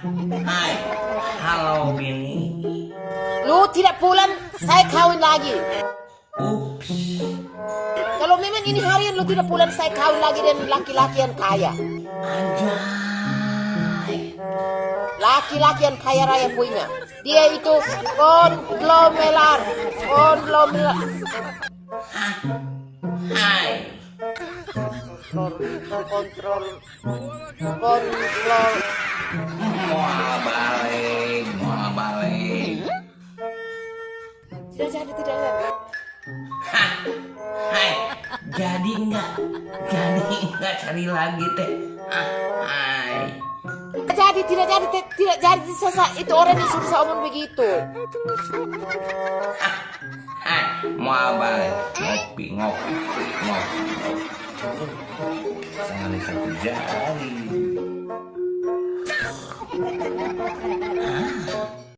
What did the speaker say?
Hai, halo Bini. Lu tidak pulang, saya kawin lagi. Ups. Kalau memang ini harian lu tidak pulang, saya kawin lagi dengan laki-laki yang kaya. Anjay. Laki-laki yang kaya raya punya. Dia itu konglomerat. Hai. Kontrol. Mau balik. Tidak jadi. Hah. Hai. Jadi nggak cari lagi teh. Hai. Tidak jadi sesa itu orang yang susah omong begitu. Hai. Mau balik. Ngopi. Sekali satu jari. Hah?